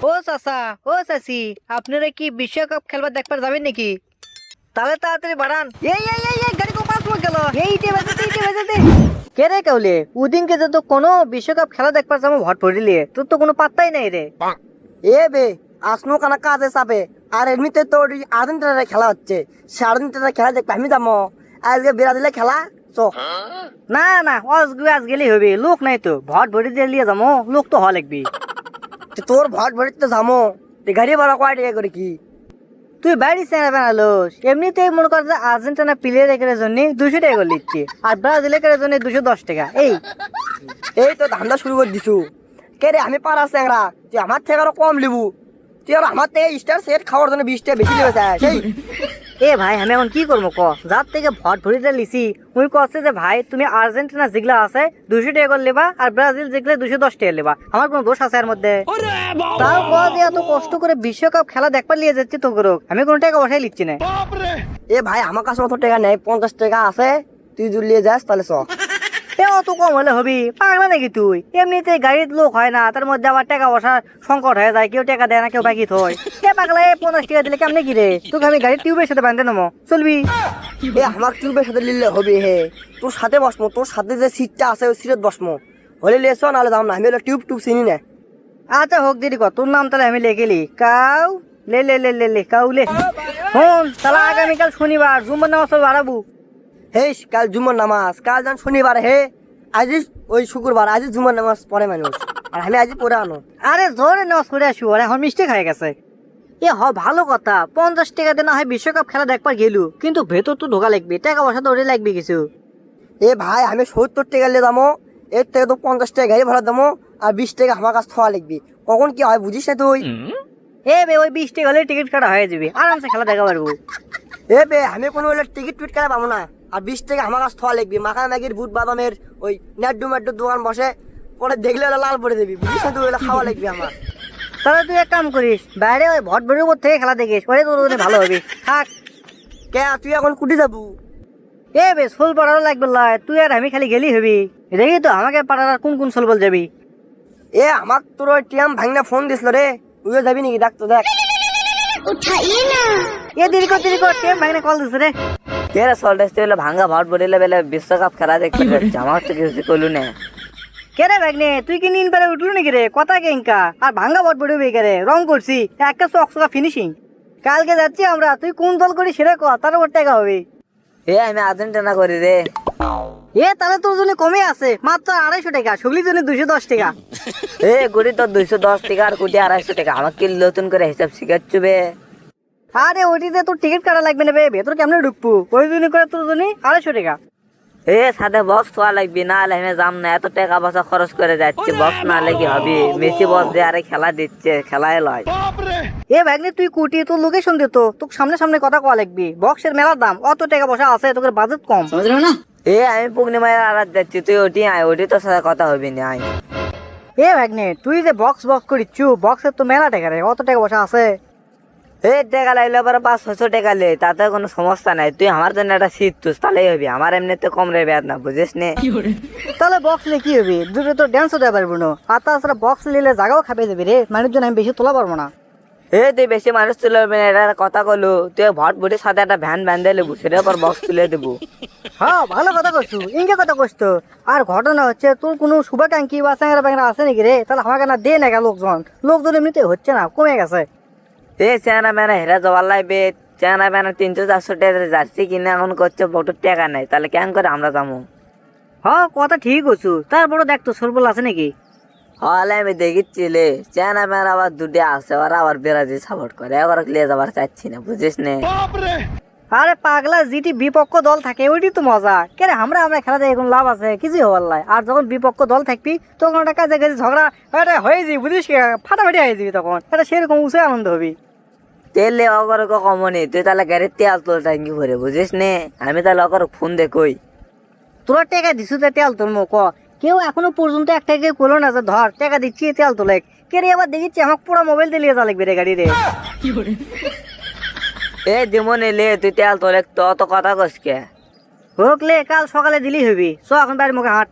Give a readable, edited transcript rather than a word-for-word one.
ও চাচা, ও চাচি, আপনারা কি বিশ্বকাপ খেলবার দেখবার যাবেন নাকি? তাহলে তাড়াতাড়ি বাড়ান। এই গাড়ি তো পাস হয়ে গেল। এইটে বাজে কে রে কাউলে? উদিনকে যে তো কোনো বিশ্বকাপ খেলা দেখবার যাবো ভট পড়িলে, তোর তো কোনো পাত্তাই নাই রে। এ বে আসনো কানা কাজে চাপে আর এমনিতে তো আর্জেন্টিনার খেলা হচ্ছে, সে আর্জেন্টিনার খেলা দেখবে আমি যাবো। আজকে ব্রাজিলের খেলা চ। না না, আজ গেলেই হবে, লোক নাই তো। ভট ভরি দিয়ে লিয়ে যাবো, লোক তো হওয়া লাগবি। তোর ভট ভরিতে যাবো, গাড়ি ভাড়া কয় টাকা করে কি? তুই বাড়ি চেনা বানালোস, এমনিতেই মনে কর যে আর্জেন্টিনা প্লেয়ার একের জন্য 200 টাকা করে নিচ্ছে, আর ব্রাজিল একের জন্য 210 টাকা। এই তো ধান্দা শুরু করে দিছু। কে রে আমি পারা চ্যাংরা, তুই আমার থেকে আরো কম লিবু? তুই আর আমার থেকে স্টার সেট খাওয়ার জন্য 20 টাকা বেশি নেবে সেই? এ ভাই, আমি এখন কি করবো ক? যার থেকে ভট ভরিটা লিছি ওই কচ্ছে যে ভাই তুমি আর্জেন্টিনা যেগুলা আছে 200 টাকা করে লেবা, আর ব্রাজিল যেগুলা 210 টাকা লেবা। আমার কোনো দোষ আছে এর মধ্যে? তাও ক যে এত কষ্ট করে বিশ্বকাপ খেলা দেখবার লিয়ে যাচ্ছি তো করুক, আমি কোনো টাকা বসাই লিখছি না। এ ভাই আমার কাছে অত টাকা নেই, 50 টাকা আছে, তুই জুলিয়ে যাস তাহলে চ। অত কম হলে হবি? পাগলা নাকি তুই? এমনিতে গাড়ির লোক হয় না, তার মধ্যে আবার টাকা বসার সংকট হয়ে যায়, কেউ টাকা দেয় না, কেউ বাকি থয়। পাগলা 50 টাকা দিলে কেমনে কি রে? তোকে আমি গাড়ির টিউবের সাথে বাঁধতে নেবো, চলবি? এ আমার টিউবের সাথে লিলে হবে হে, তোর সাথে বসমো, তোর সাথে যে সিটটা আছে ওই সিটত বসমো, হলে লিয়েছ নাহলে যাম না, আমি হলো টিউব চিনি না। আচ্ছা হোক, দেরি কর, তোর নাম তাহলে আমি লেগেলি কাউ। লে কাউ লে। শোন তাহলে, আগামীকাল শনিবার জুম্মার নামাজ বাড়াবো। হে কাল জুম্মার নামাজ, কাল যান শনিবার হে, আজি ওই শুক্রবার, আজি জুম্মার নামাজ পড়ে মানুষ, আর আমি আজি পড়ে আনো। আরে জোরে নামাজ পড়ে আসু, আর এখন মিস্টেক হয়ে গেছে। ভালো কথা, 50 টাকা দিয়ে না হয় বিশ্বকাপ খেলা দেখবার গেলু, কিন্তু ভেতর তো ঢোকা লাগবে, টাকা পয়সা তো ওরে লাগবে কিছু। এ ভাই আমি 70 টাকা নিয়ে যাবো, এর থেকে তো 50 টাকা গাড়ি ভাড়া দেবো, আর 20 টাকা আমার কাছে খাওয়া লাগবে। কখন কি হয় বুঝিস না তুই? ওই 20 টাকা হলে টিকিট কাটা হয়ে যাবে, আরামসে খেলা দেখা পারবো। এ বে আমি কোনো টিকিট টুইট করে পাবো না, আর 20 টাকা আমার কাছে খাওয়া লাগবে। মাখা ম্যাগির বুট বাদামের ওই নাড্ডু মাড্ডুর দোকান বসে, পরে দেখলে ওরা লাল পরে দেবি, বুঝিস না তুই? ওগুলো খাওয়া লাগবে আমার। তাহলে তুই এক কাম করিস, বাইরে ওই ভট ভরির উপর থেকে খেলা দেখিস, ওরে তোর ভালো হবে। থাক। কে তুই এখন কুটি যাবো? সোল পাড়ারও লাগবে লয়, তুই আর আমি খালি গেলি হবি। দেখি তো আমাকে পাড়ার আর কোন কোন সোল বল যাবি। এ আমার তোর ওই টিয়াম ভাঙনা ফোন দিছিল রে, তুইও যাবি নাকি? দেখ তো দেখ। দেরি কর, টেম ভাগনে কল দিছে রে। কে রে সল্টেস্ট হলো ভাঙ্গা ভট বলিলে বেলে বিশ্বকাপ খেলা দেখতে যাচ্ছে, আমার তো কিছু কইলু না। কে রে ভাগনে, তুই কি নিন পারে উঠলু নাকি রে? কথা কেঙ্কা আর ভাঙ্গা ভট পড়বে কে রে? রং করছি একটা চকচকা ফিনিশিং। কালকে যাচ্ছি আমরা, তুই কোন দল করি সেটা ক, তার উপর টাকা হবে। আমি আর্জেন্টিনা করি রে। তাহলে তোর জন্য কমে আছে, মাত্র 250 টাকা, সগলির জন্য 210 টাকা। গুড়ি তো 210 টাকা আর কুটি 250 টাকা, আমাকে কি নতুন করে হিসাব শিখাচ্ছু বে? আরে ওটিতে তোর টিকিট কাটা লাগবে না বে, ভেতর কেমনে ঢুকবো, ওই জন্য করে তোর জন্য 250 টাকা। সাথে বক্স খোয়া লাগবি, না হলে আমি যাম না, এত টাকা পয়সা খরচ করে যাচ্ছে, বক্স না হলে কি হবে? মেসি বক্স দিয়ে আরে খেলা দিচ্ছে, খেলায় লয়। ভাগ্নে তুই কুটি তোর লোকেশন দিত, তোর সামনে সামনে কথা কওয়া লাগবি, বক্সের মেলার দাম, অত টাকা পয়সা আছে, তোর বাজেট কম। না আমি পূর্ণিমায় আড়াত যাচ্ছি, তুই ওটি আয়, ওটি তোর সাথে কথা হবি না। আয় ভাগ্নে, তুই যে বক্স করিচ্ছু, বক্সের তো মেলা টাকা রে, অত টাকা পয়সা আছে? টাকা লাগলে পরে 500-600 টাকা লে, তাতে কোনো সমস্যা নাই। তুই আমার জন্য একটা শীত তুস, তাহলেই হবি, আমার এমনিতে কম রে বেদ না, বুঝিস নে? তাহলে বক্স নিয়ে কি হবে? দুটো তো ড্যান্সও দেওয়া পারবো না, আর তাছাড়া বক্স নিলে জায়গাও খাপে যাবি রে, মানুষজন আমি বেশি তোলা পারবো না। তুই বেশি মানুষ তুলে এটা কথা কলু, তুই ভট ভটির সাথে একটা ভ্যান বান্ধে লেবু, সেটার পর বক্স তুলে দেবো। হ্যাঁ ভালো কথা করছু, ইনকে কথা করছো। আর ঘটনা হচ্ছে, তোর কোনো শুভাকাঙ্ক্ষী বা চ্যাংরা ব্যাংরা আছে নাকি রে? তাহলে আমাকে না দে না লোকজন এমনিতে হচ্ছে না, কমে গেছে। চেনা মেনা হেরা জবার লাগবে, চেনা মেনা 300-400 টাকা জার্সি কিনে এখন করছে, বটুর টাকা নাই, তাহলে কেন করে আমরা যাবো? কথা ঠিক করছু, তারপরে দেখতো সরবল আছে নাকি? হলে আমি দেখিচ্ছিলে চেনা মেনা আবার দুটো আছে, ওরা আবার ব্রাজিল সাপোর্ট করে, এবার লিয়ে যাবার চাচ্ছি না, বুঝিস নে? আরে পাগলা, যেটি বিপক্ষ দল থাকে ওইটি তো মজা। কেন আমরা খেলা দেখে কোনো লাভ আছে? কিছুই হবার লাই। আর যখন বিপক্ষ দল থাকবি তখন একটা কাজে কাজে ঝগড়া হয়ে যাবি, বুঝিস, ফাটাফাটি হয়ে যাবি, তখন এটা সেরকম উঁচু আনন্দ হবি। তেলে অগর কমনি, তুই তাহলে গাড়ির তেল তোল ট্যাঙ্কি ভরে, বুঝিস নে? আমি তাহলে অগর ফোন দেখই। তোরা টাকা দিছু তেল তোর মুখ, কেউ এখনো পর্যন্ত একটা কেউ করলো না যে ধর টাকা দিচ্ছি তেল তোলে। কে রে, এবার দেখিচ্ছি আমাকে পুরো মোবাইল দিয়ে লিয়ে যা লাগবে রে গাড়ি রে। দিমন এলে তুই তেল তোলে, তো অত কথা কস কে? হোক লে, কাল সকালে দিলেই হবি। চ এখন বাড়ির মুখে হাঁট।